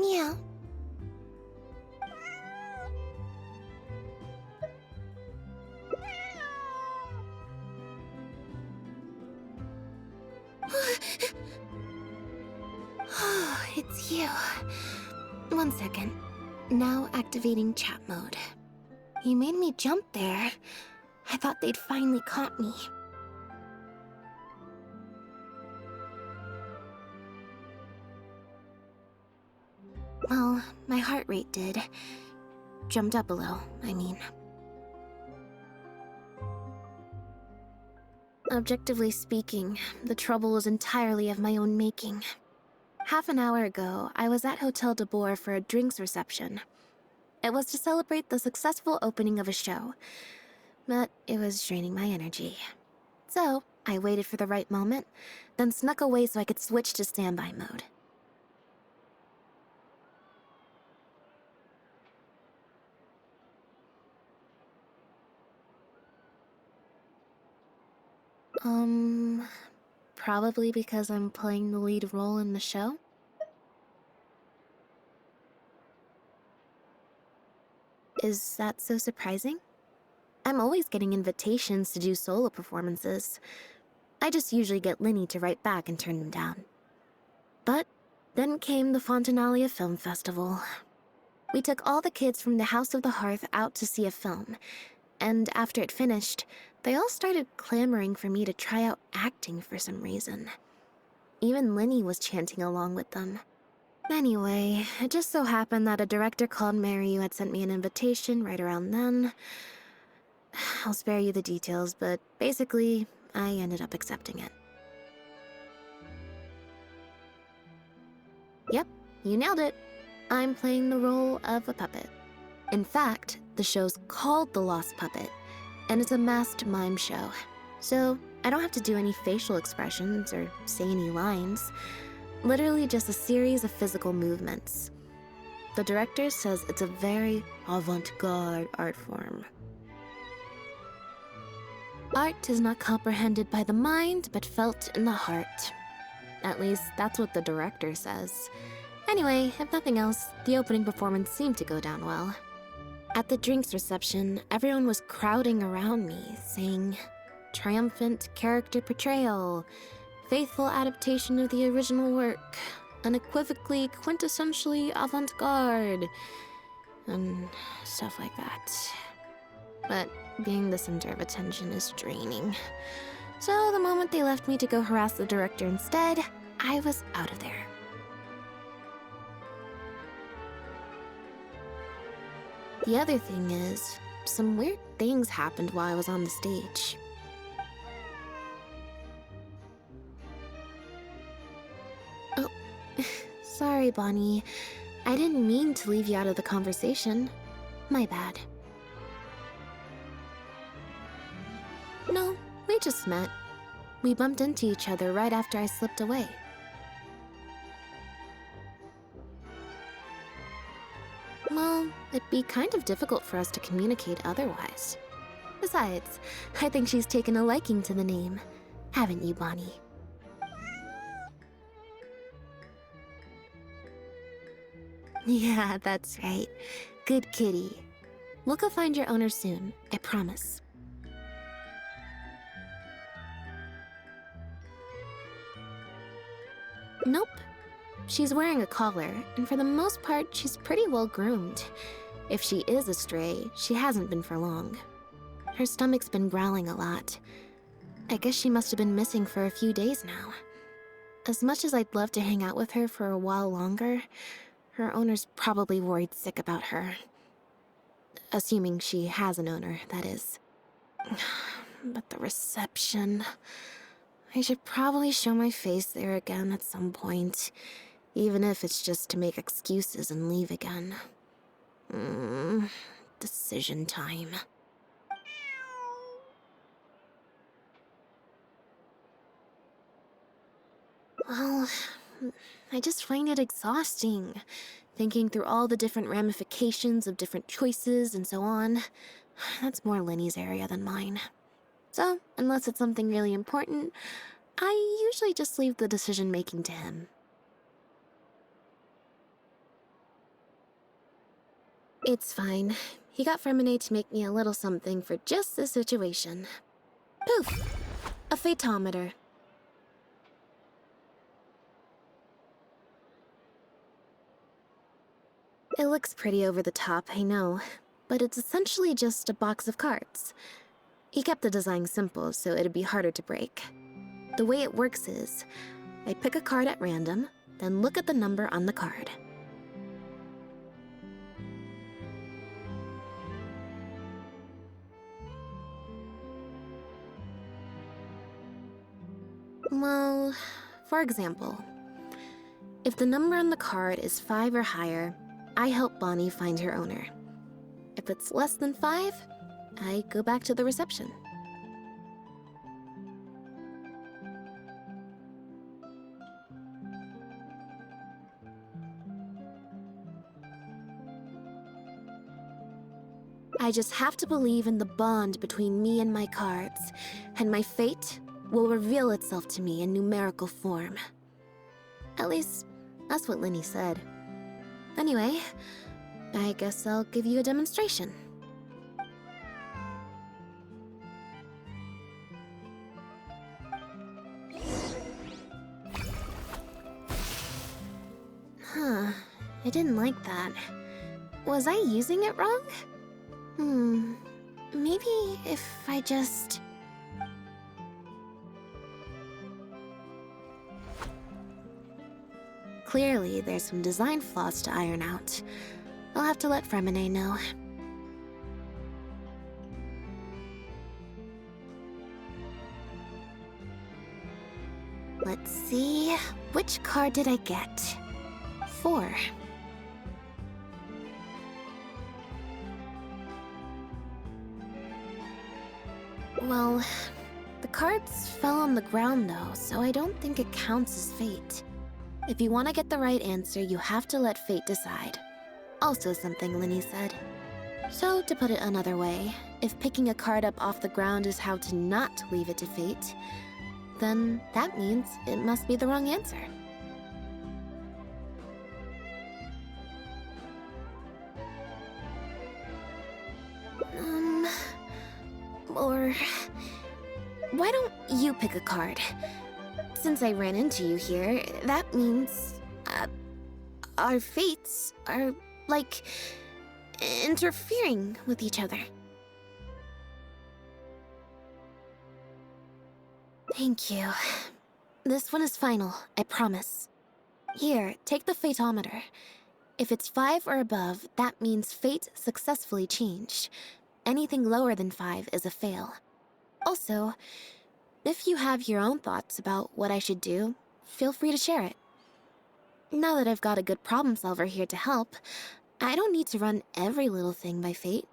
Yeah. It's you. One second. Now activating chat mode. You made me jump there. I thought they'd finally caught me. Well, my heart rate did. Jumped up a little, I mean. Objectively speaking, the trouble was entirely of my own making. Half an hour ago, I was at Hotel de Boer for a drinks reception. It was to celebrate the successful opening of a show, but it was draining my energy. So, I waited for the right moment, then snuck away so I could switch to standby mode. Probably because I'm playing the lead role in the show? Is that so surprising? I'm always getting invitations to do solo performances. I just usually get Linny to write back and turn them down. But then came the Fontanalia Film Festival. We took all the kids from the House of the Hearth out to see a film, and after it finished, they all started clamoring for me to try out acting for some reason. Even Linny was chanting along with them. Anyway, it just so happened that a director called Mary who had sent me an invitation right around then. I'll spare you the details, but basically, I ended up accepting it. Yep, you nailed it. I'm playing the role of a puppet. In fact, the show's called The Lost Puppet, and it's a masked mime show. So I don't have to do any facial expressions or say any lines. Literally just a series of physical movements. The director says it's a very avant-garde art form. Art is not comprehended by the mind, but felt in the heart. At least, that's what the director says. Anyway, if nothing else, the opening performance seemed to go down well. At the drinks reception, everyone was crowding around me, saying, "Triumphant character portrayal, faithful adaptation of the original work, unequivocally, quintessentially avant-garde," and stuff like that. But being the center of attention is draining. So the moment they left me to go harass the director instead, I was out of there. The other thing is, some weird things happened while I was on the stage. Oh, sorry, Bonnie. I didn't mean to leave you out of the conversation. My bad. No, we just met. We bumped into each other right after I slipped away. Well, it'd be kind of difficult for us to communicate otherwise. Besides, I think she's taken a liking to the name. Haven't you, Bonnie? Yeah, that's right. Good kitty. We'll go find your owner soon, I promise. Nope. She's wearing a collar, and for the most part, she's pretty well groomed. If she is a stray, she hasn't been for long. Her stomach's been growling a lot. I guess she must have been missing for a few days now. As much as I'd love to hang out with her for a while longer, her owner's probably worried sick about her. Assuming she has an owner, that is. But the reception... I should probably show my face there again at some point, even if it's just to make excuses and leave again. Decision time. Well, I just find it exhausting, thinking through all the different ramifications of different choices and so on. That's more Linny's area than mine. So, unless it's something really important, I usually just leave the decision-making to him. It's fine. He got Fremine to make me a little something for just this situation. Poof! A phaetometer. It looks pretty over the top, I know, but it's essentially just a box of cards. He kept the design simple, so it'd be harder to break. The way it works is, I pick a card at random, then look at the number on the card. Well, for example, if the number on the card is 5 or higher, I help Bonnie find her owner. If it's less than 5, I go back to the reception. I just have to believe in the bond between me and my cards, and my fate will reveal itself to me in numerical form. At least, that's what Linny said. Anyway, I guess I'll give you a demonstration. Huh, I didn't like that. Was I using it wrong? Maybe if I just... Clearly, there's some design flaws to iron out. I'll have to let Fremine know. Let's see, which card did I get? 4. Well, the cards fell on the ground though, so I don't think it counts as fate. If you want to get the right answer, you have to let fate decide. Also something Linny said. So, to put it another way, if picking a card up off the ground is how to not leave it to fate, then that means it must be the wrong answer. Or... why don't you pick a card? Since I ran into you here, that means... our fates are, like, interfering with each other. Thank you. This one is final, I promise. Here, take the phaetometer. If it's 5 or above, that means fate successfully changed. Anything lower than 5 is a fail. Also, if you have your own thoughts about what I should do, feel free to share it. Now that I've got a good problem solver here to help, I don't need to run every little thing by fate.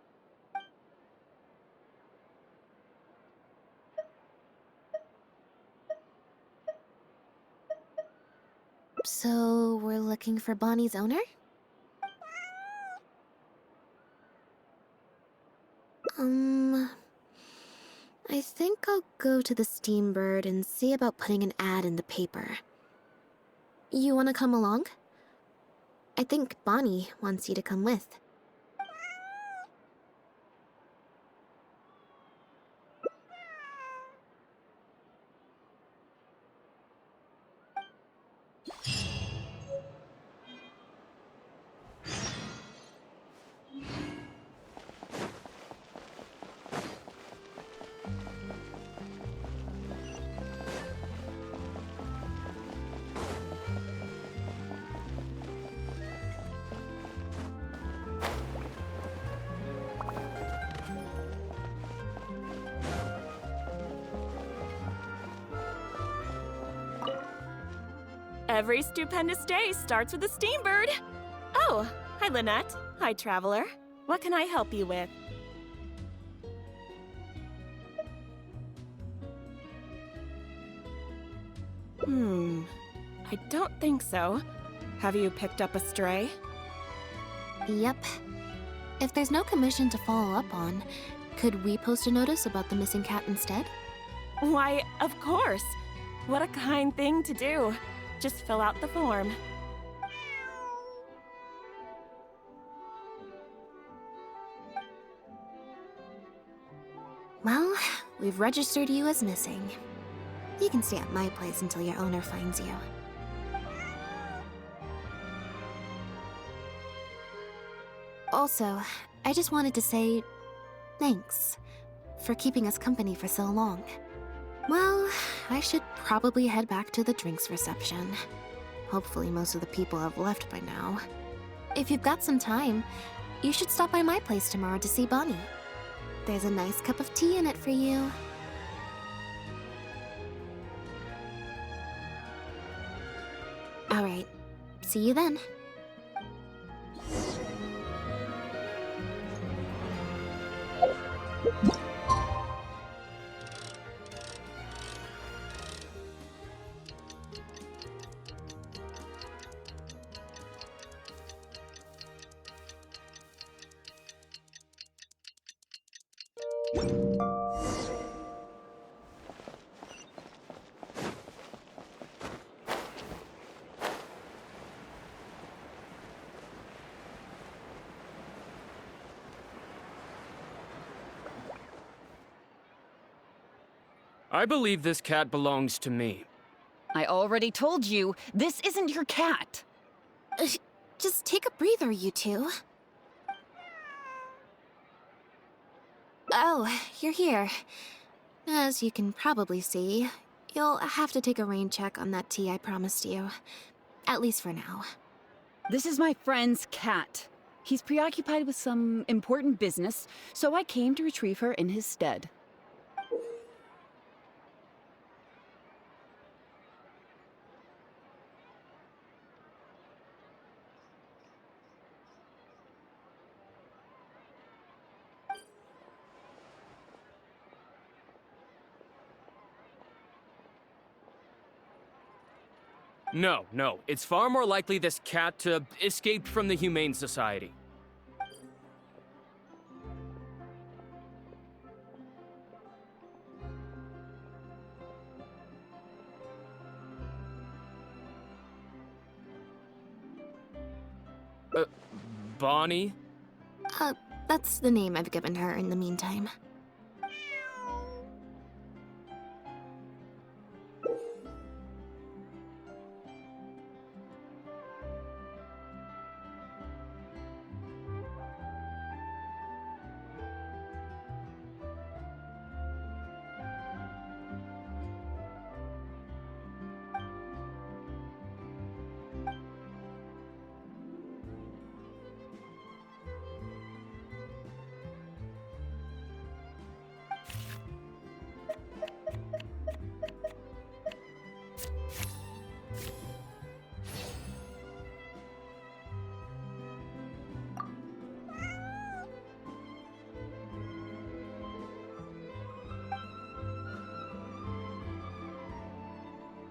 So, we're looking for Bonnie's owner? I think I'll go to the Steambird and see about putting an ad in the paper. You wanna come along? I think Bonnie wants you to come with. Every stupendous day starts with a Steambird. Oh, hi Lynette. Hi Traveler. What can I help you with? I don't think so. Have you picked up a stray? Yep. If there's no commission to follow up on, could we post a notice about the missing cat instead? Why, of course. What a kind thing to do. Just fill out the form. Well, we've registered you as missing. You can stay at my place until your owner finds you. Also, I just wanted to say thanks for keeping us company for so long. Well, I should probably head back to the drinks reception. Hopefully most of the people have left by now. If you've got some time, you should stop by my place tomorrow to see Bonnie. There's a nice cup of tea in it for you. Alright, see you then. I believe this cat belongs to me. I already told you, this isn't your cat. Just take a breather, you two. Oh, you're here. As you can probably see, you'll have to take a rain check on that tea I promised you. At least for now. This is my friend's cat. He's preoccupied with some important business, so I came to retrieve her in his stead. No. It's far more likely this cat escaped from the Humane Society. Bonnie? That's the name I've given her in the meantime.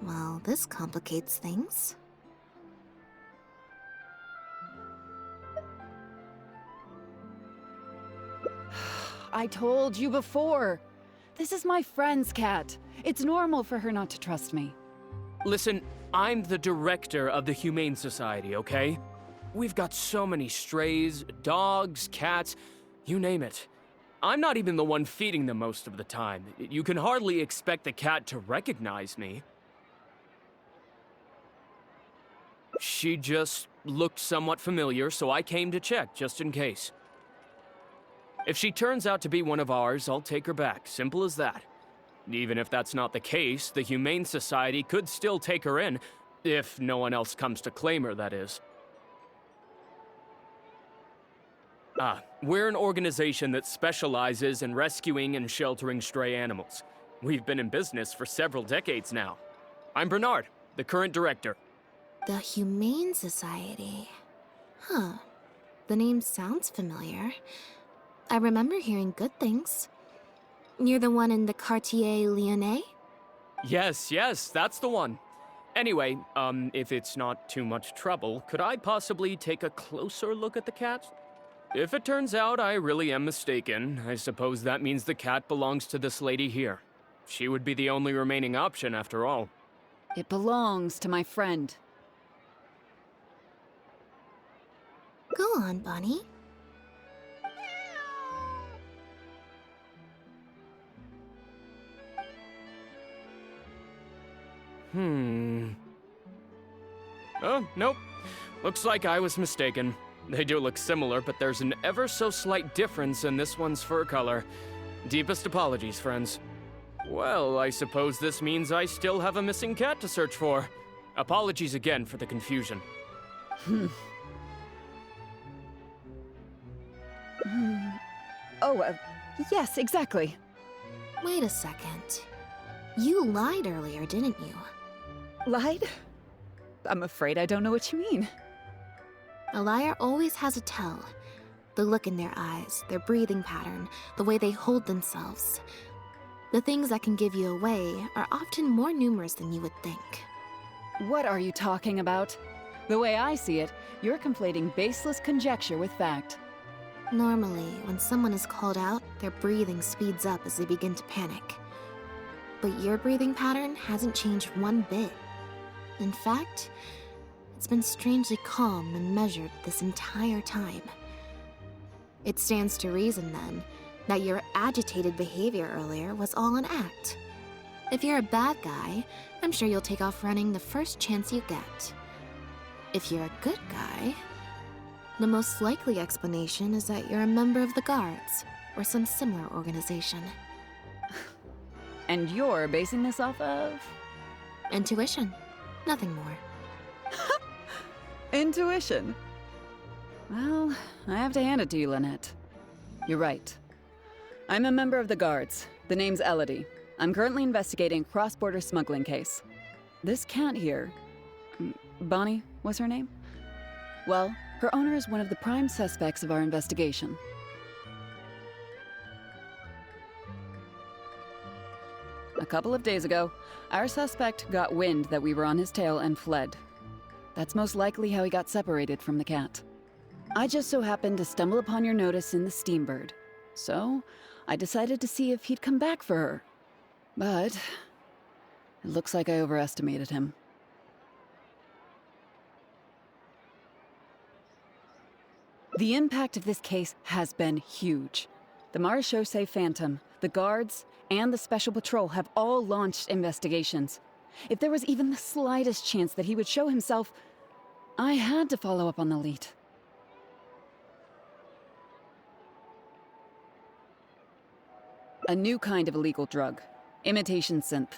Well, this complicates things. I told you before. This is my friend's cat. It's normal for her not to trust me. Listen, I'm the director of the Humane Society, okay? We've got so many strays, dogs, cats, you name it. I'm not even the one feeding them most of the time. You can hardly expect the cat to recognize me. She just looked somewhat familiar, so I came to check, just in case. If she turns out to be one of ours, I'll take her back. Simple as that. Even if that's not the case, the Humane Society could still take her in, if no one else comes to claim her, that is. We're an organization that specializes in rescuing and sheltering stray animals. We've been in business for several decades now. I'm Bernard, the current director. The Humane Society. Huh. The name sounds familiar. I remember hearing good things. You're the one in the Quartier Lyonnais? Yes, that's the one. Anyway, if it's not too much trouble, could I possibly take a closer look at the cat? If it turns out I really am mistaken, I suppose that means the cat belongs to this lady here. She would be the only remaining option after all. It belongs to my friend. Go on, Bonnie. Oh, nope. Looks like I was mistaken. They do look similar, but there's an ever so slight difference in this one's fur color. Deepest apologies, friends. Well, I suppose this means I still have a missing cat to search for. Apologies again for the confusion. Oh, yes, exactly. Wait a second. You lied earlier, didn't you? Lied? I'm afraid I don't know what you mean. A liar always has a tell. The look in their eyes, their breathing pattern, the way they hold themselves. The things that can give you away are often more numerous than you would think. What are you talking about? The way I see it, you're conflating baseless conjecture with fact. Normally, when someone is called out, their breathing speeds up as they begin to panic. But your breathing pattern hasn't changed one bit. In fact, it's been strangely calm and measured this entire time. It stands to reason, then, that your agitated behavior earlier was all an act. If you're a bad guy, I'm sure you'll take off running the first chance you get. If you're a good guy, the most likely explanation is that you're a member of the Guards, or some similar organization. And you're basing this off of? Intuition. Nothing more. Intuition. Well, I have to hand it to you, Lynette. You're right. I'm a member of the Guards. The name's Elodie. I'm currently investigating a cross-border smuggling case. This cat here, Bonnie was her name? Well, her owner is one of the prime suspects of our investigation. A couple of days ago, our suspect got wind that we were on his tail and fled. That's most likely how he got separated from the cat. I just so happened to stumble upon your notice in the Steambird, so I decided to see if he'd come back for her. But it looks like I overestimated him. The impact of this case has been huge. The Marechaussee Phantom, the Guards, and the Special Patrol have all launched investigations. If there was even the slightest chance that he would show himself, I had to follow up on the lead. A new kind of illegal drug, imitation synth.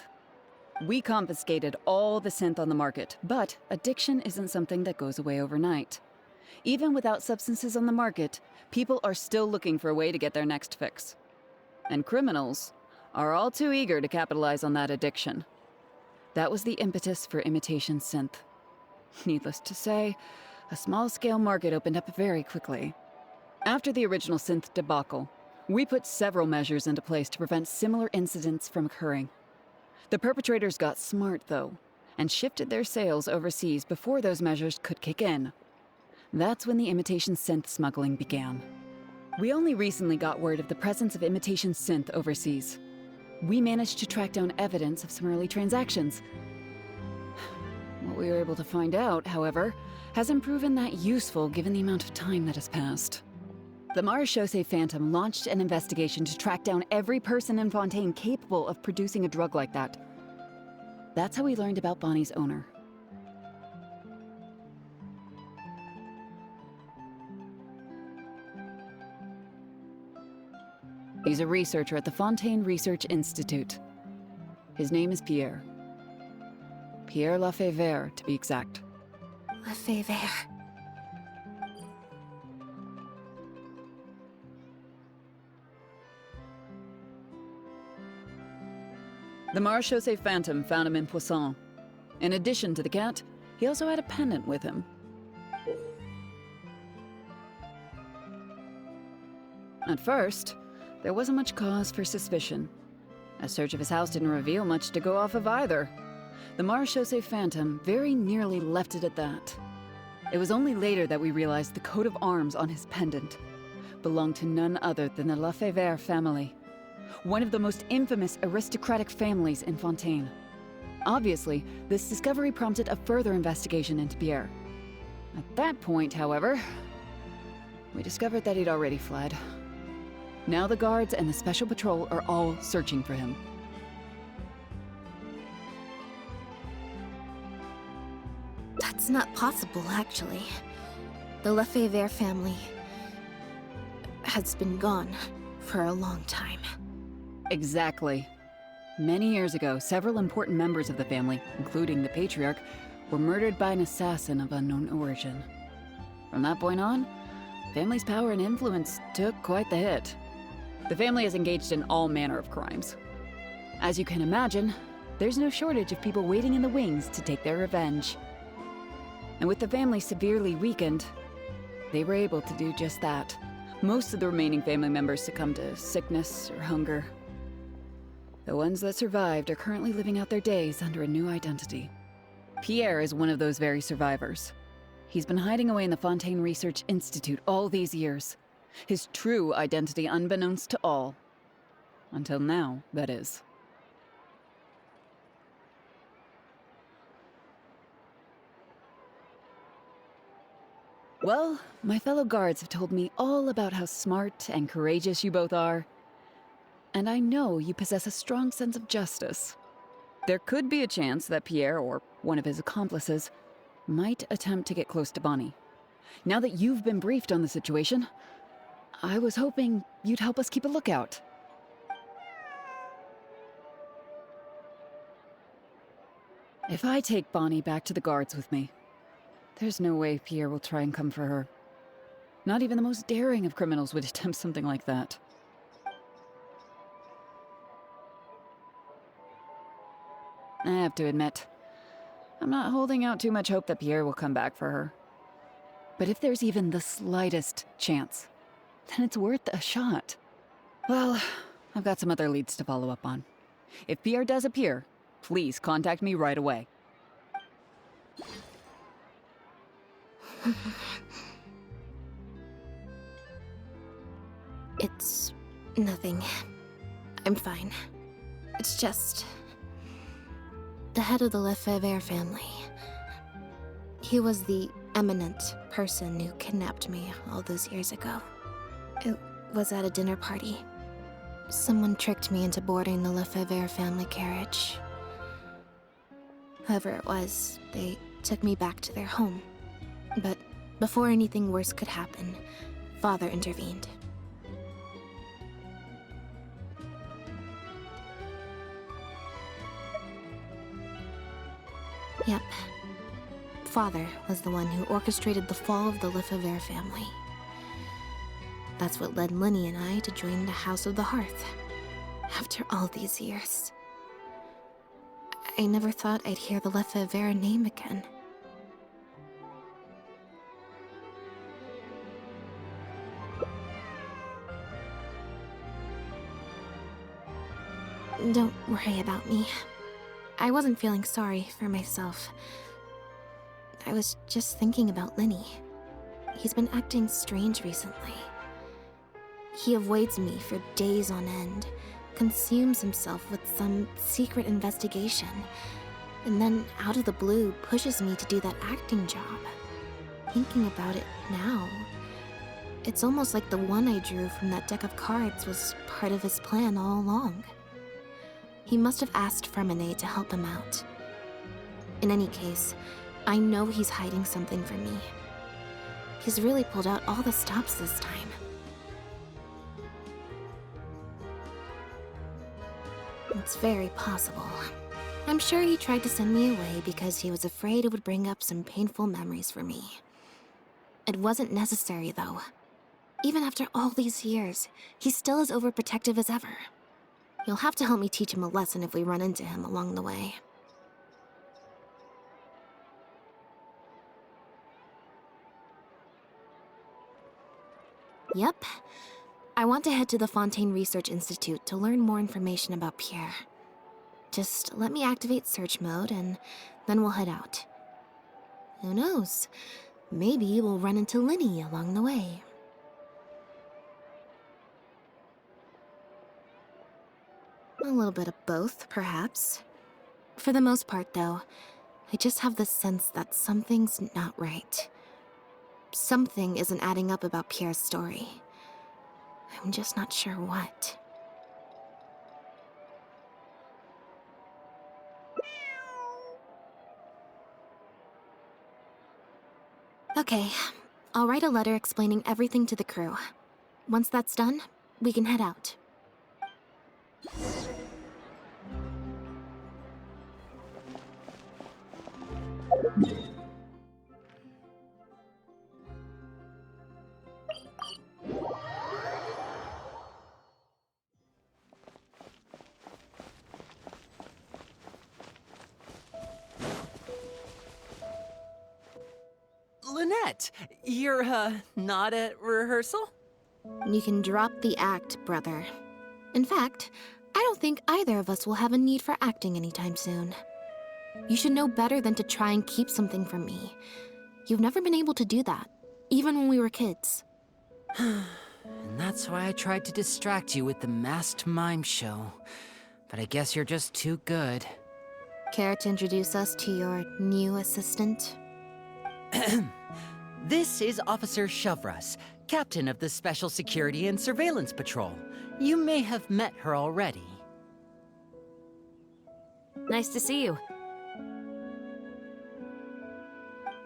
We confiscated all the synth on the market, but addiction isn't something that goes away overnight. Even without substances on the market, people are still looking for a way to get their next fix. And criminals are all too eager to capitalize on that addiction. That was the impetus for imitation synth. Needless to say, a small-scale market opened up very quickly. After the original synth debacle, we put several measures into place to prevent similar incidents from occurring. The perpetrators got smart, though, and shifted their sales overseas before those measures could kick in. That's when the imitation synth smuggling began. We only recently got word of the presence of imitation synth overseas. We managed to track down evidence of some early transactions. What we were able to find out, however, hasn't proven that useful given the amount of time that has passed. The Marechaussee Phantom launched an investigation to track down every person in Fontaine capable of producing a drug like that. That's how we learned about Bonnie's owner. He's a researcher at the Fontaine Research Institute. His name is Pierre. Pierre Lafayette, to be exact. Lefebvre. The Marechaussee Phantom found him in Poisson. In addition to the cat, he also had a pendant with him. At first, there wasn't much cause for suspicion. A search of his house didn't reveal much to go off of either. The Marechaussee Phantom very nearly left it at that. It was only later that we realized the coat of arms on his pendant belonged to none other than the Lafayette family, one of the most infamous aristocratic families in Fontaine. Obviously, this discovery prompted a further investigation into Pierre. At that point, however, we discovered that he'd already fled. Now the Guards and the Special Patrol are all searching for him. not possible, actually. The Lefebvre family has been gone for a long time. Exactly. Many years ago, several important members of the family, including the Patriarch, were murdered by an assassin of unknown origin. From that point on, the family's power and influence took quite the hit. The family is engaged in all manner of crimes. As you can imagine, there's no shortage of people waiting in the wings to take their revenge. And with the family severely weakened, they were able to do just that. Most of the remaining family members succumbed to sickness or hunger. The ones that survived are currently living out their days under a new identity. Pierre is one of those very survivors. He's been hiding away in the Fontaine Research Institute all these years. His true identity unbeknownst to all. Until now, that is. Well, my fellow guards have told me all about how smart and courageous you both are. And I know you possess a strong sense of justice. There could be a chance that Pierre, or one of his accomplices, might attempt to get close to Bonnie. Now that you've been briefed on the situation, I was hoping you'd help us keep a lookout. If I take Bonnie back to the guards with me, there's no way Pierre will try and come for her. Not even the most daring of criminals would attempt something like that. I have to admit, I'm not holding out too much hope that Pierre will come back for her. But if there's even the slightest chance, then it's worth a shot. Well, I've got some other leads to follow up on. If Pierre does appear, please contact me right away. It's nothing. I'm fine. It's just... the head of the Lefebvre family. He was the eminent person who kidnapped me all those years ago. It was at a dinner party. Someone tricked me into boarding the Lefebvre family carriage. Whoever it was, they took me back to their home. But before anything worse could happen, Father intervened. Yep. Father was the one who orchestrated the fall of the Lefebvre family. That's what led Lenny and I to join the House of the Hearth. After all these years. I never thought I'd hear the Lefebvre name again. Don't worry about me. I wasn't feeling sorry for myself. I was just thinking about Lenny. He's been acting strange recently. He avoids me for days on end, consumes himself with some secret investigation, and then out of the blue pushes me to do that acting job. Thinking about it now, it's almost like the one I drew from that deck of cards was part of his plan all along. He must have asked Fremine to help him out. In any case, I know he's hiding something from me. He's really pulled out all the stops this time. It's very possible. I'm sure he tried to send me away because he was afraid it would bring up some painful memories for me. It wasn't necessary, though. Even after all these years, he's still as overprotective as ever. You'll have to help me teach him a lesson if we run into him along the way. Yep. I want to head to the Fontaine Research Institute to learn more information about Pierre. Just let me activate search mode and then we'll head out. Who knows? Maybe we'll run into Lenny along the way. A little bit of both, perhaps. For the most part, though, I just have the sense that something's not right. Something isn't adding up about Pierre's story. I'm just not sure what. Okay, I'll write a letter explaining everything to the crew. Once that's done, we can head out. Lynette, you're, not at rehearsal? You can drop the act, brother. In fact, I don't think either of us will have a need for acting anytime soon. You should know better than to try and keep something from me. You've never been able to do that, even when we were kids. And that's why I tried to distract you with the masked mime show. But I guess you're just too good. Care to introduce us to your new assistant? This is Officer Shovras, captain of the Special Security and Surveillance Patrol. You may have met her already. Nice to see you.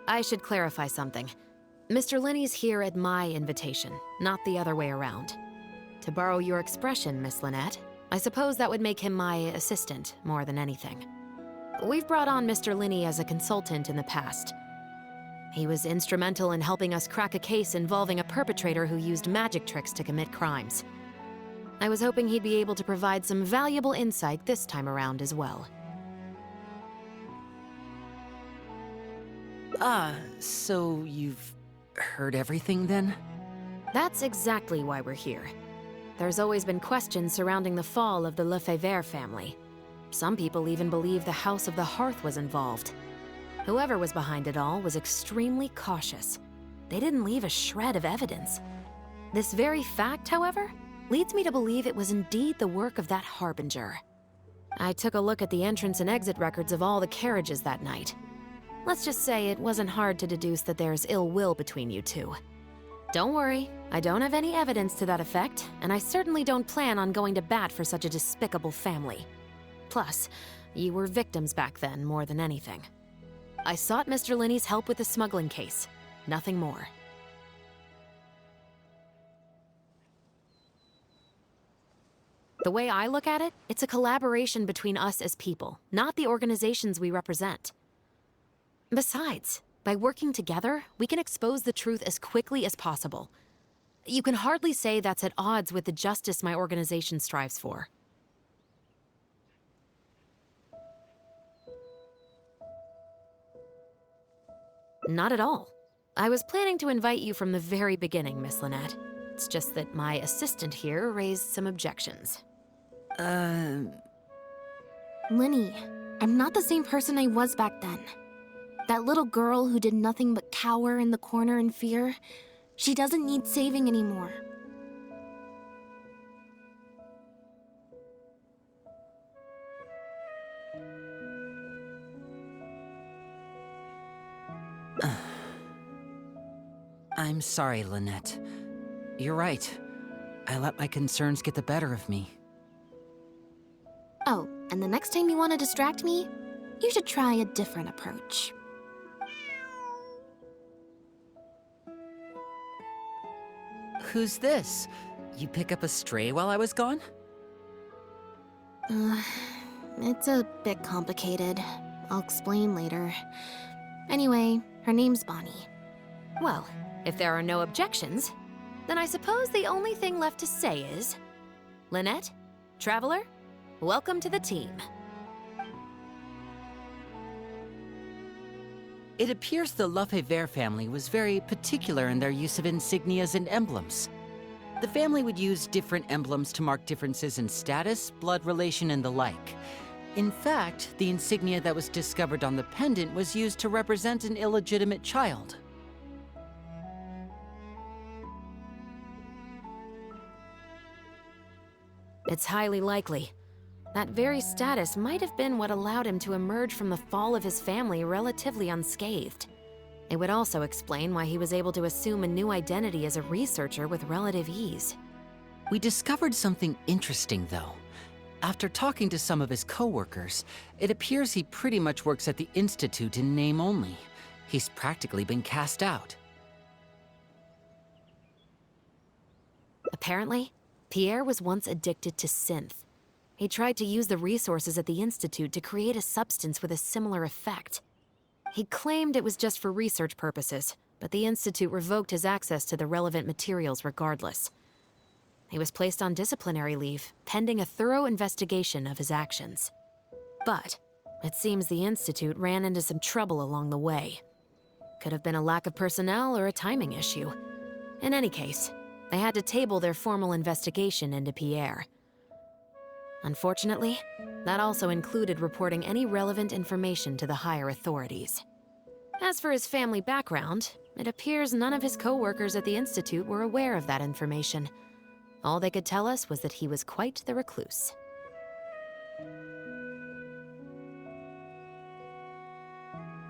I should clarify something. Mr. Linney's here at my invitation, not the other way around. To borrow your expression, Miss Lynette, I suppose that would make him my assistant more than anything. We've brought on Mr. Linney as a consultant in the past. He was instrumental in helping us crack a case involving a perpetrator who used magic tricks to commit crimes. I was hoping he'd be able to provide some valuable insight this time around as well. So you've heard everything then? That's exactly why we're here. There's always been questions surrounding the fall of the Lefebvre family. Some people even believe the House of the Hearth was involved. Whoever was behind it all was extremely cautious. They didn't leave a shred of evidence. This very fact, however, leads me to believe it was indeed the work of that harbinger. I took a look at the entrance and exit records of all the carriages that night. Let's just say it wasn't hard to deduce that there's ill will between you two. Don't worry, I don't have any evidence to that effect, and I certainly don't plan on going to bat for such a despicable family. Plus, you were victims back then more than anything. I sought Mr. Linney's help with the smuggling case. Nothing more. The way I look at it, it's a collaboration between us as people, not the organizations we represent. Besides, by working together, we can expose the truth as quickly as possible. You can hardly say that's at odds with the justice my organization strives for. Not at all. I was planning to invite you from the very beginning, Miss Lynette. It's just that my assistant here raised some objections. Linny, I'm not the same person I was back then. That little girl who did nothing but cower in the corner in fear, she doesn't need saving anymore. I'm sorry, Lynette. You're right. I let my concerns get the better of me. Oh, and the next time you want to distract me, you should try a different approach. Who's this? You pick up a stray while I was gone? It's a bit complicated. I'll explain later. Anyway, her name's Bonnie. Well, if there are no objections, then I suppose the only thing left to say is... Lynette, Traveler, welcome to the team. It appears the Lefebvre family was very particular in their use of insignias and emblems. The family would use different emblems to mark differences in status, blood relation, and the like. In fact, the insignia that was discovered on the pendant was used to represent an illegitimate child. It's highly likely. That very status might have been what allowed him to emerge from the fall of his family relatively unscathed. It would also explain why he was able to assume a new identity as a researcher with relative ease. We discovered something interesting, though. After talking to some of his co-workers, it appears he pretty much works at the Institute in name only. He's practically been cast out. Apparently, Pierre was once addicted to synth. He tried to use the resources at the Institute to create a substance with a similar effect. He claimed it was just for research purposes, but the Institute revoked his access to the relevant materials regardless. He was placed on disciplinary leave, pending a thorough investigation of his actions. But it seems the Institute ran into some trouble along the way. Could have been a lack of personnel or a timing issue. In any case, they had to table their formal investigation into Pierre. Unfortunately, that also included reporting any relevant information to the higher authorities. As for his family background, it appears none of his co-workers at the Institute were aware of that information. All they could tell us was that he was quite the recluse.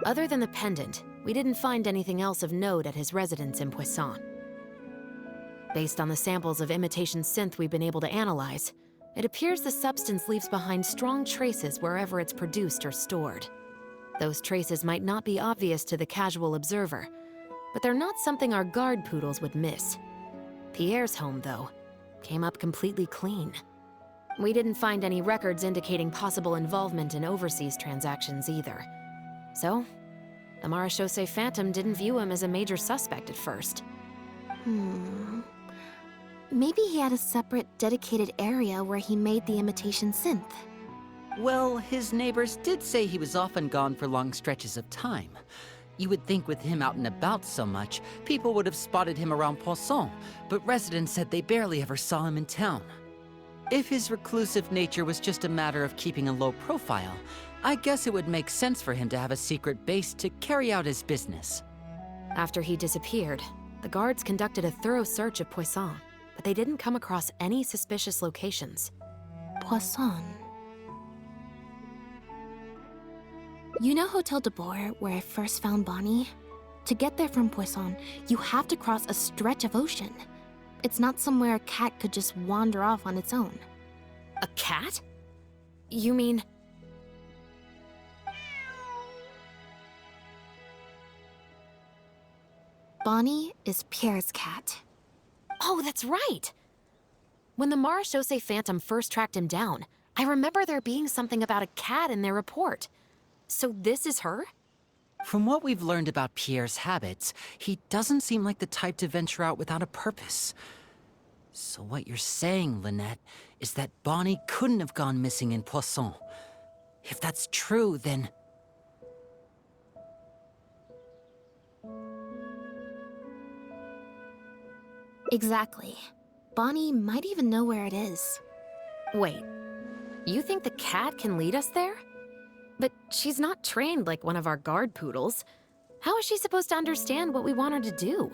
Other than the pendant, we didn't find anything else of note at his residence in Poisson. Based on the samples of imitation synth we've been able to analyze, it appears the substance leaves behind strong traces wherever it's produced or stored. Those traces might not be obvious to the casual observer, but they're not something our guard poodles would miss. Pierre's home, though, came up completely clean. We didn't find any records indicating possible involvement in overseas transactions either. So, the Marechaussee Phantom didn't view him as a major suspect at first. Maybe he had a separate, dedicated area where he made the imitation synth. Well, his neighbors did say he was often gone for long stretches of time. You would think with him out and about so much, people would have spotted him around Poisson, but residents said they barely ever saw him in town. If his reclusive nature was just a matter of keeping a low profile, I guess it would make sense for him to have a secret base to carry out his business. After he disappeared, the guards conducted a thorough search of Poisson, but they didn't come across any suspicious locations. Poisson. You know Hotel de Boer, where I first found Bonnie? To get there from Poisson, you have to cross a stretch of ocean. It's not somewhere a cat could just wander off on its own. A cat? You mean... Bonnie is Pierre's cat. Oh, that's right! When the Marechaussee Phantom first tracked him down, I remember there being something about a cat in their report. So this is her? From what we've learned about Pierre's habits, he doesn't seem like the type to venture out without a purpose. So what you're saying, Lynette, is that Bonnie couldn't have gone missing in Poisson. If that's true, then... Exactly. Bonnie might even know where it is. Wait, you think the cat can lead us there? But she's not trained like one of our guard poodles. How is she supposed to understand what we want her to do?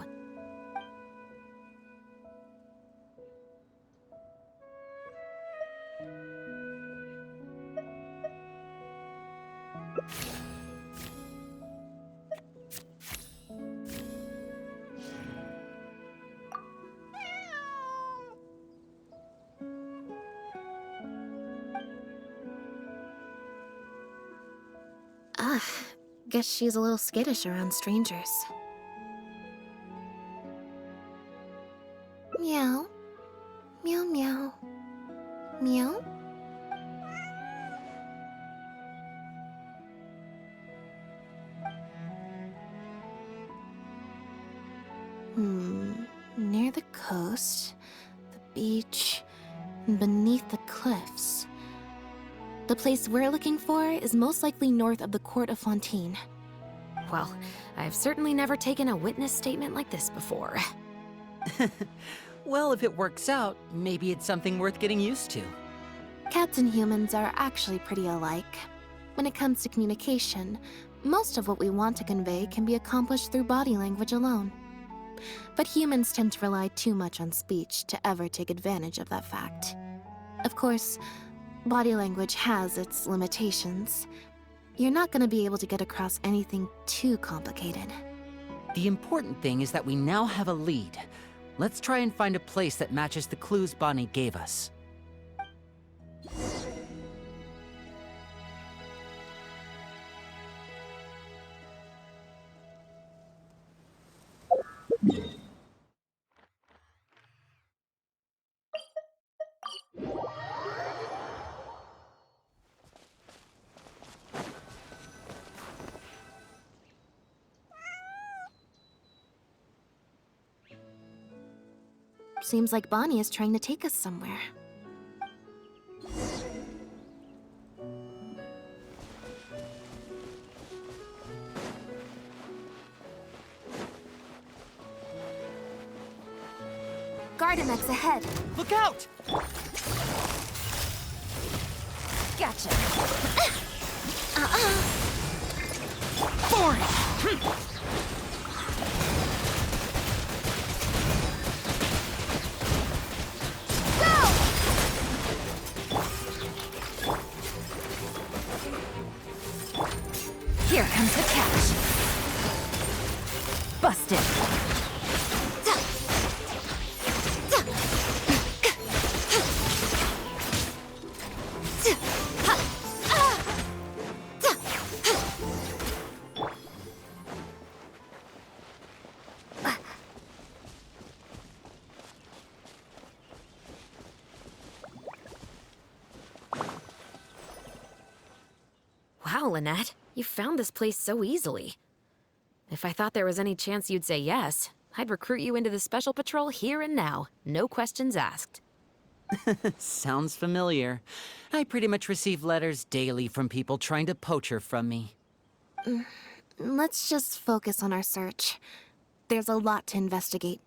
Guess she's a little skittish around strangers. Meow. Meow meow. Meow. Near the coast, the beach, and beneath the cliffs. The place we're looking for is most likely north of the Court of Fontaine. Well, I've certainly never taken a witness statement like this before. Well, if it works out, maybe it's something worth getting used to. Cats and humans are actually pretty alike. When it comes to communication, most of what we want to convey can be accomplished through body language alone. But humans tend to rely too much on speech to ever take advantage of that fact. Of course, body language has its limitations. You're not going to be able to get across anything too complicated. The important thing is that we now have a lead. Let's try and find a place that matches the clues Bonnie gave us. Seems like Bonnie is trying to take us somewhere. Gardemex ahead. Look out! Gotcha. For it! Here comes the catch. Busted. Wow, Lynette, you found this place so easily. If I thought there was any chance you'd say yes, I'd recruit you into the Special Patrol here and now, no questions asked. Sounds familiar. I pretty much receive letters daily from people trying to poach her from me. Let's just focus on our search. There's a lot to investigate.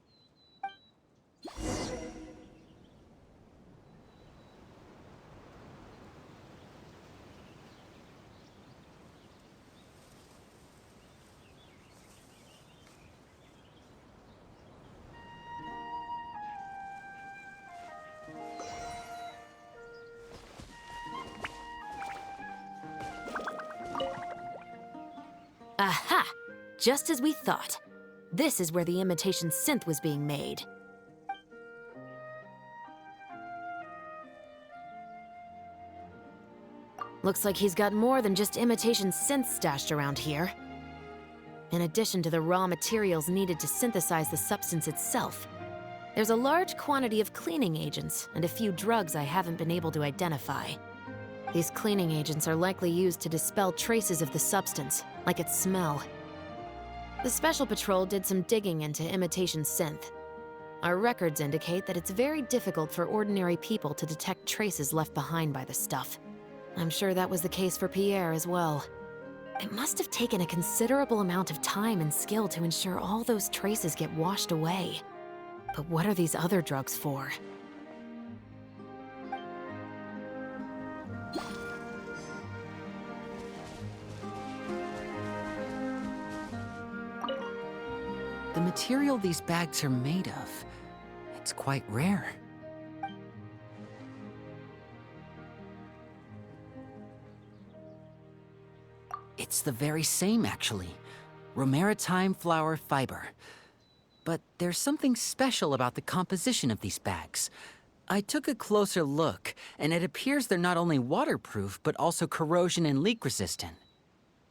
Aha! Just as we thought. This is where the imitation synth was being made. Looks like he's got more than just imitation synths stashed around here. In addition to the raw materials needed to synthesize the substance itself, there's a large quantity of cleaning agents and a few drugs I haven't been able to identify. These cleaning agents are likely used to dispel traces of the substance, like its smell. The Special Patrol did some digging into imitation synth. Our records indicate that it's very difficult for ordinary people to detect traces left behind by the stuff. I'm sure that was the case for Pierre as well. It must have taken a considerable amount of time and skill to ensure all those traces get washed away. But what are these other drugs for? The material these bags are made of, it's quite rare. It's the very same, actually. Romaritime flower fiber. But there's something special about the composition of these bags. I took a closer look, and it appears they're not only waterproof, but also corrosion and leak resistant.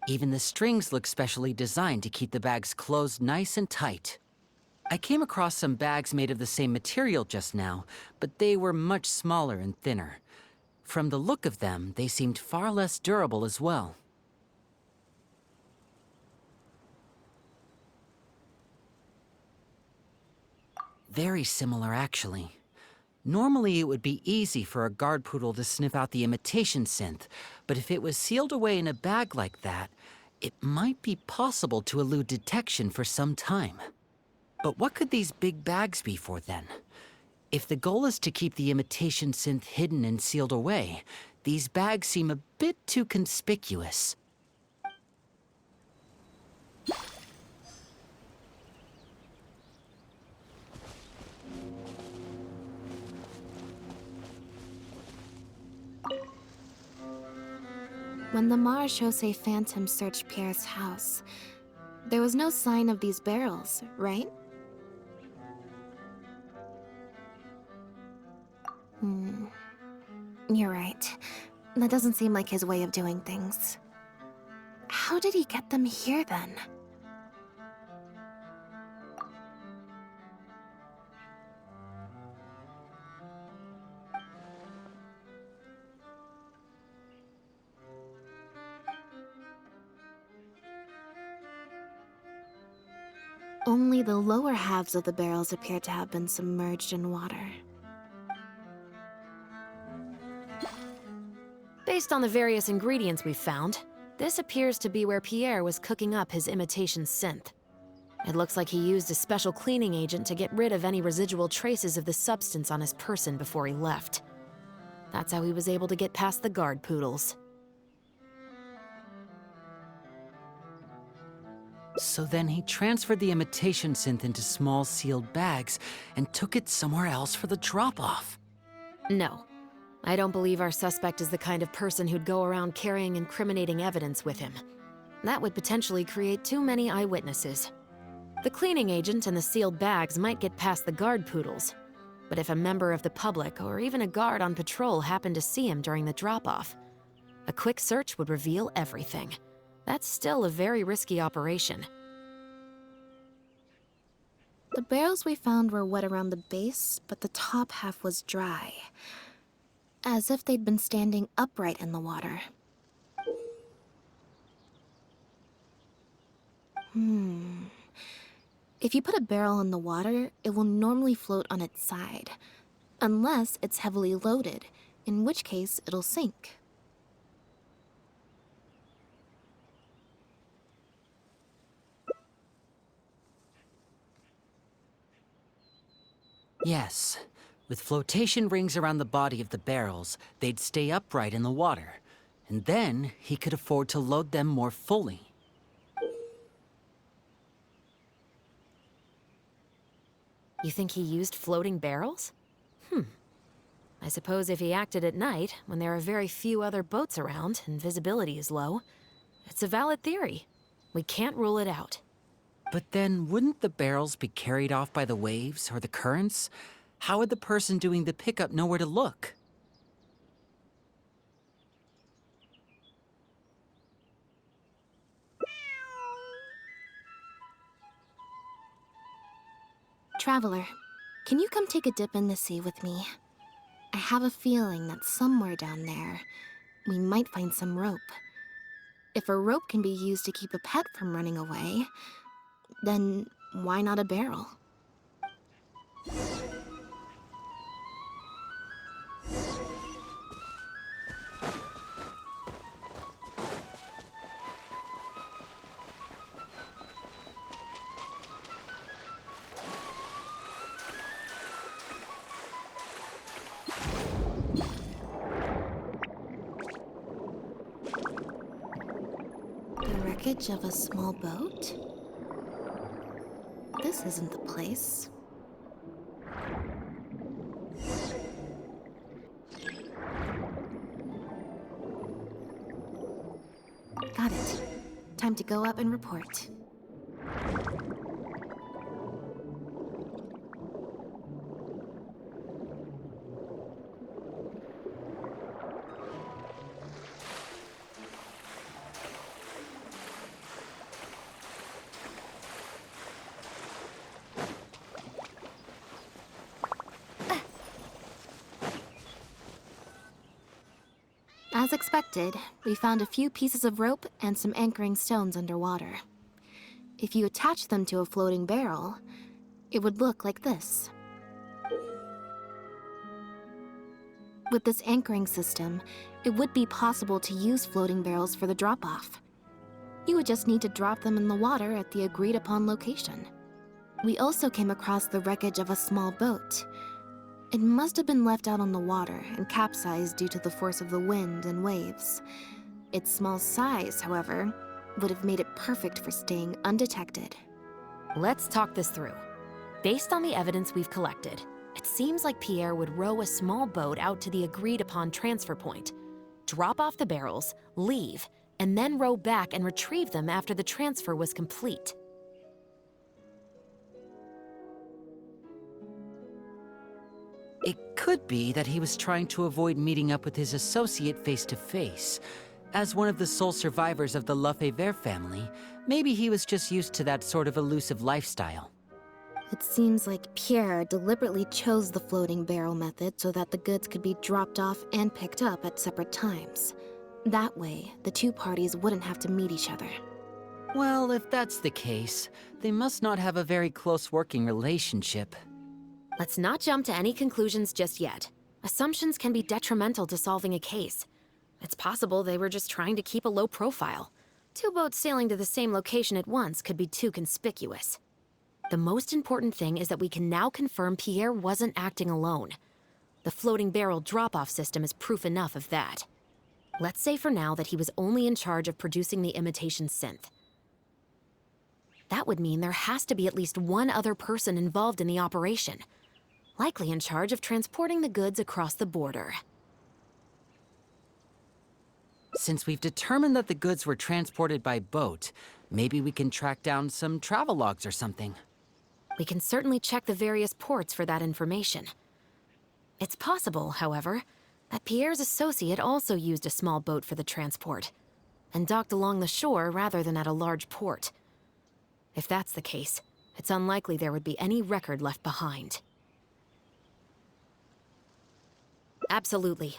Even the strings look specially designed to keep the bags closed nice and tight. I came across some bags made of the same material just now, but they were much smaller and thinner. From the look of them, they seemed far less durable as well. Very similar, actually. Normally, it would be easy for a guard poodle to sniff out the imitation synth, but if it was sealed away in a bag like that, it might be possible to elude detection for some time. But what could these big bags be for then? If the goal is to keep the imitation synth hidden and sealed away, these bags seem a bit too conspicuous. When the Marechaussee Phantom searched Pierre's house, there was no sign of these barrels, right? You're right. That doesn't seem like his way of doing things. How did he get them here, then? Only the lower halves of the barrels appear to have been submerged in water. Based on the various ingredients we've found, this appears to be where Pierre was cooking up his imitation synth. It looks like he used a special cleaning agent to get rid of any residual traces of the substance on his person before he left. That's how he was able to get past the guard poodles. So then he transferred the imitation synth into small sealed bags and took it somewhere else for the drop-off. No. I don't believe our suspect is the kind of person who'd go around carrying incriminating evidence with him. That would potentially create too many eyewitnesses. The cleaning agent and the sealed bags might get past the guard poodles, but if a member of the public or even a guard on patrol happened to see him during the drop-off, a quick search would reveal everything. That's still a very risky operation. The barrels we found were wet around the base, but the top half was dry. As if they'd been standing upright in the water. If you put a barrel in the water, it will normally float on its side. Unless it's heavily loaded, in which case it'll sink. Yes. With flotation rings around the body of the barrels, they'd stay upright in the water. And then he could afford to load them more fully. You think he used floating barrels? I suppose if he acted at night, when there are very few other boats around and visibility is low, it's a valid theory. We can't rule it out. But then, wouldn't the barrels be carried off by the waves or the currents? How would the person doing the pickup know where to look? Traveler, can you come take a dip in the sea with me? I have a feeling that somewhere down there, we might find some rope. If a rope can be used to keep a pet from running away, then why not a barrel? The wreckage of a small boat? This isn't the place. Got it. Time to go up and report. As expected, we found a few pieces of rope and some anchoring stones underwater. If you attach them to a floating barrel, it would look like this. With this anchoring system, it would be possible to use floating barrels for the drop-off. You would just need to drop them in the water at the agreed-upon location. We also came across the wreckage of a small boat. It must have been left out on the water and capsized due to the force of the wind and waves. Its small size, however, would have made it perfect for staying undetected. Let's talk this through. Based on the evidence we've collected, it seems like Pierre would row a small boat out to the agreed-upon transfer point, drop off the barrels, leave, and then row back and retrieve them after the transfer was complete. It could be that he was trying to avoid meeting up with his associate face-to-face. As one of the sole survivors of the Lefebvre family, maybe he was just used to that sort of elusive lifestyle. It seems like Pierre deliberately chose the floating barrel method so that the goods could be dropped off and picked up at separate times. That way, the two parties wouldn't have to meet each other. Well, if that's the case, they must not have a very close working relationship. Let's not jump to any conclusions just yet. Assumptions can be detrimental to solving a case. It's possible they were just trying to keep a low profile. Two boats sailing to the same location at once could be too conspicuous. The most important thing is that we can now confirm Pierre wasn't acting alone. The floating barrel drop-off system is proof enough of that. Let's say for now that he was only in charge of producing the imitation synth. That would mean there has to be at least one other person involved in the operation, likely in charge of transporting the goods across the border. Since we've determined that the goods were transported by boat, maybe we can track down some travel logs or something. We can certainly check the various ports for that information. It's possible, however, that Pierre's associate also used a small boat for the transport, and docked along the shore rather than at a large port. If that's the case, it's unlikely there would be any record left behind. Absolutely.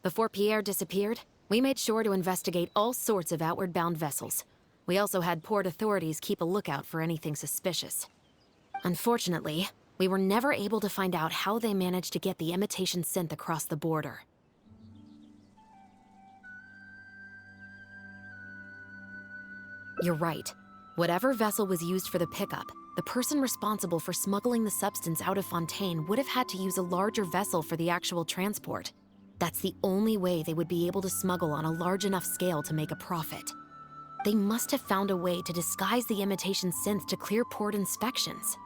Before Pierre disappeared, we made sure to investigate all sorts of outward-bound vessels. We also had port authorities keep a lookout for anything suspicious. Unfortunately, we were never able to find out how they managed to get the imitation synth across the border. You're right. Whatever vessel was used for the pickup, the person responsible for smuggling the substance out of Fontaine would have had to use a larger vessel for the actual transport. That's the only way they would be able to smuggle on a large enough scale to make a profit. They must have found a way to disguise the imitation synth to clear port inspections.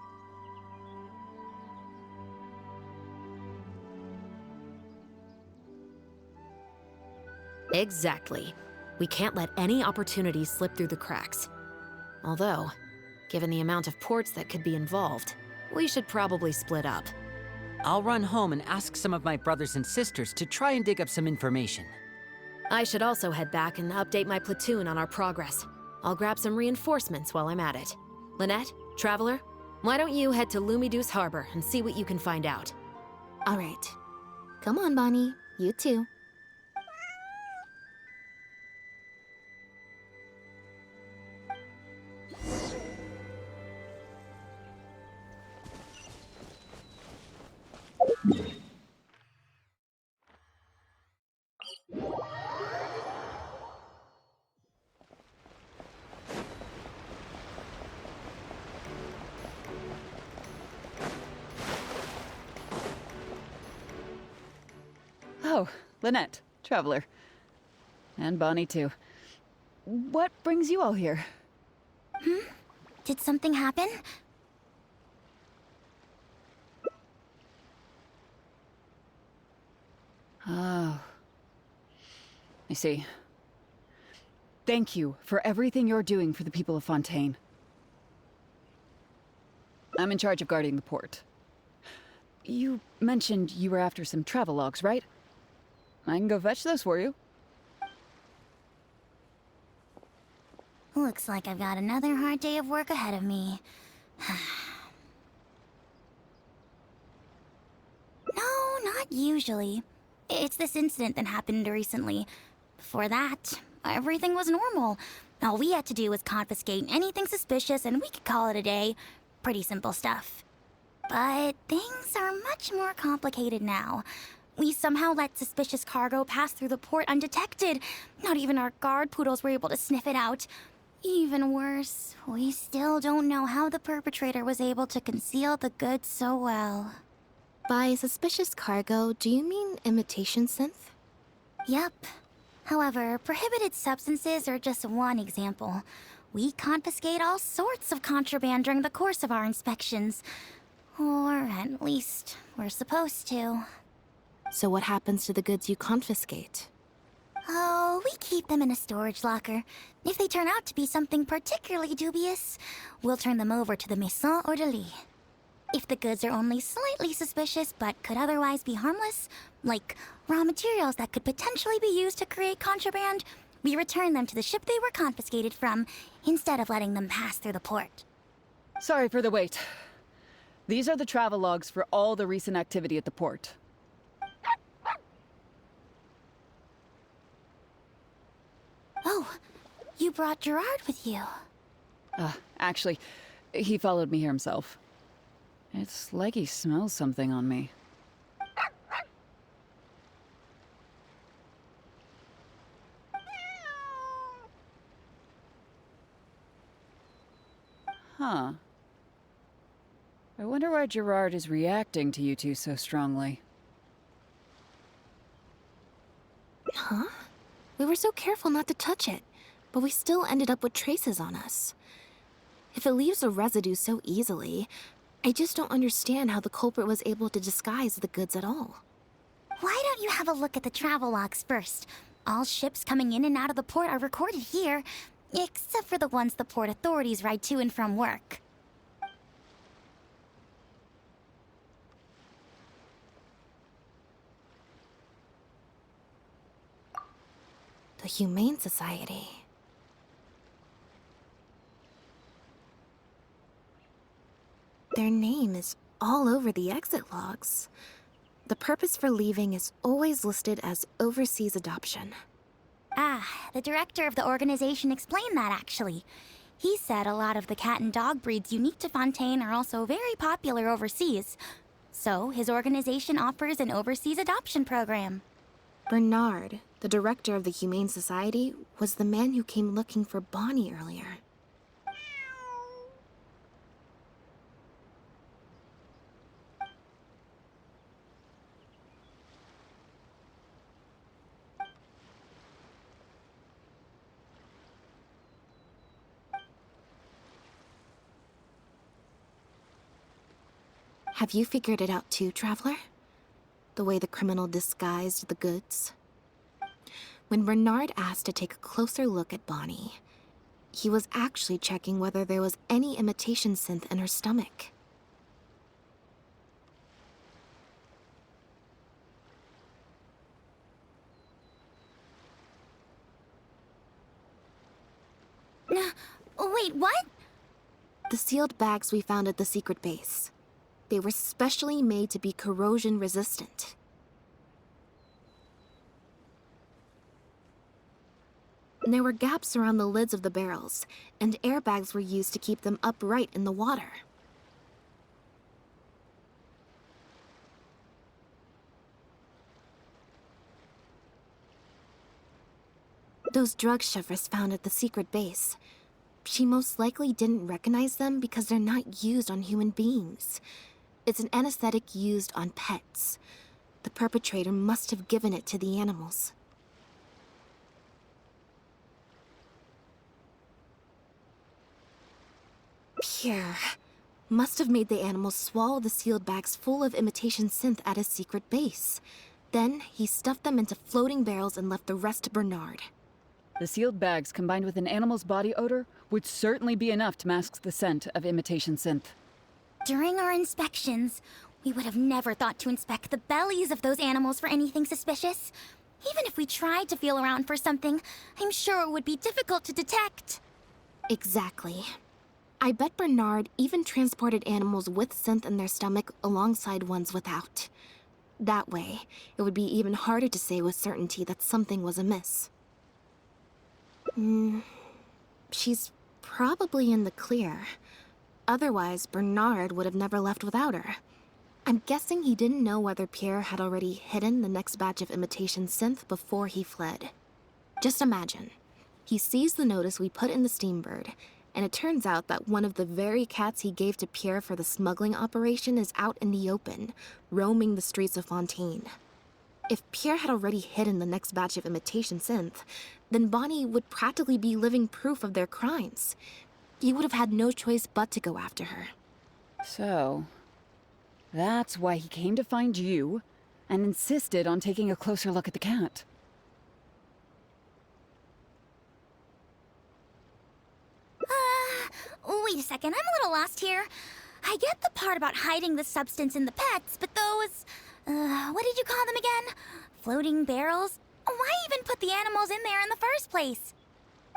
Exactly. We can't let any opportunities slip through the cracks. Although, given the amount of ports that could be involved, we should probably split up. I'll run home and ask some of my brothers and sisters to try and dig up some information. I should also head back and update my platoon on our progress. I'll grab some reinforcements while I'm at it. Lynette, Traveler, why don't you head to Lumiduce Harbor and see what you can find out? All right. Come on, Bonnie. You too. Oh, Lynette, Traveler. And Bonnie, too. What brings you all here? Did something happen? Oh. I see. Thank you for everything you're doing for the people of Fontaine. I'm in charge of guarding the port. You mentioned you were after some travel logs, right? I can go fetch those for you. Looks like I've got another hard day of work ahead of me. No, not usually. It's this incident that happened recently. Before that, everything was normal. All we had to do was confiscate anything suspicious and we could call it a day. Pretty simple stuff. But things are much more complicated now. We somehow let suspicious cargo pass through the port undetected. Not even our guard poodles were able to sniff it out. Even worse, we still don't know how the perpetrator was able to conceal the goods so well. By suspicious cargo, do you mean imitation synth? Yep. However, prohibited substances are just one example. We confiscate all sorts of contraband during the course of our inspections. Or at least, we're supposed to. So what happens to the goods you confiscate? Oh, we keep them in a storage locker. If they turn out to be something particularly dubious, we'll turn them over to the Maison Orderly. If the goods are only slightly suspicious but could otherwise be harmless, like raw materials that could potentially be used to create contraband, we return them to the ship they were confiscated from, instead of letting them pass through the port. Sorry for the wait. These are the travel logs for all the recent activity at the port. Oh, you brought Gerard with you. Actually, he followed me here himself. It's like he smells something on me. Huh. I wonder why Gerard is reacting to you two so strongly. Huh? We were so careful not to touch it, but we still ended up with traces on us. If it leaves a residue so easily, I just don't understand how the culprit was able to disguise the goods at all. Why don't you have a look at the travel logs first? All ships coming in and out of the port are recorded here, except for the ones the port authorities ride to and from work. The Humane Society. Their name is all over the exit logs. The purpose for leaving is always listed as overseas adoption. Ah, the director of the organization explained that, actually. He said a lot of the cat and dog breeds unique to Fontaine are also very popular overseas. So, his organization offers an overseas adoption program. Bernard, the director of the Humane Society, was the man who came looking for Bonnie earlier. Have you figured it out too, Traveler? The way the criminal disguised the goods? When Bernard asked to take a closer look at Bonnie, he was actually checking whether there was any imitation synth in her stomach. Wait, what? The sealed bags we found at the secret base. They were specially made to be corrosion resistant. There were gaps around the lids of the barrels, and airbags were used to keep them upright in the water. Those drug shovers found at the secret base. She most likely didn't recognize them because they're not used on human beings. It's an anesthetic used on pets. The perpetrator must have given it to the animals. Pierre must have made the animals swallow the sealed bags full of imitation synth at his secret base. Then he stuffed them into floating barrels and left the rest to Bernard. The sealed bags combined with an animal's body odor would certainly be enough to mask the scent of imitation synth. During our inspections, we would have never thought to inspect the bellies of those animals for anything suspicious. Even if we tried to feel around for something, I'm sure it would be difficult to detect. Exactly. I bet Bernard even transported animals with synth in their stomach alongside ones without. That way, it would be even harder to say with certainty that something was amiss. She's probably in the clear. Otherwise, Bernard would have never left without her. I'm guessing he didn't know whether Pierre had already hidden the next batch of imitation synth before he fled. Just imagine. He sees the notice we put in the Steambird, and it turns out that one of the very cats he gave to Pierre for the smuggling operation is out in the open, roaming the streets of Fontaine. If Pierre had already hidden the next batch of imitation synth, then Bonnie would practically be living proof of their crimes. He would have had no choice but to go after her. So, that's why he came to find you and insisted on taking a closer look at the cat. Wait a second, I'm a little lost here. I get the part about hiding the substance in the pets, but those... what did you call them again? Floating barrels? Why even put the animals in there in the first place?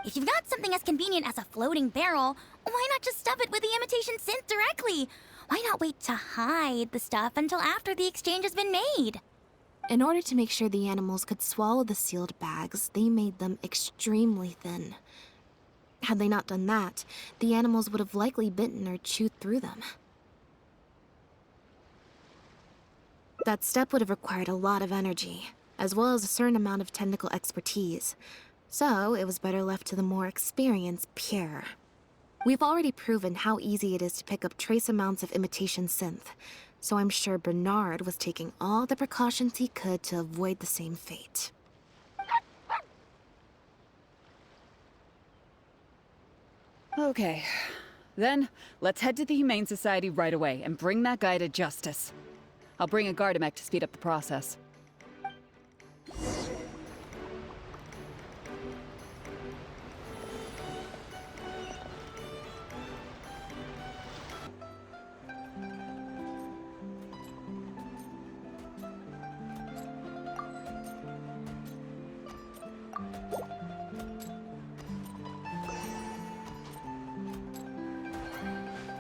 If you've got something as convenient as a floating barrel, why not just stuff it with the imitation synth directly? Why not wait to hide the stuff until after the exchange has been made? In order to make sure the animals could swallow the sealed bags, they made them extremely thin. Had they not done that, the animals would have likely bitten or chewed through them. That step would have required a lot of energy, as well as a certain amount of technical expertise. So, it was better left to the more experienced Pierre. We've already proven how easy it is to pick up trace amounts of imitation synth, so I'm sure Bernard was taking all the precautions he could to avoid the same fate. Okay. Then, let's head to the Humane Society right away and bring that guy to justice. I'll bring a Gardamek to speed up the process.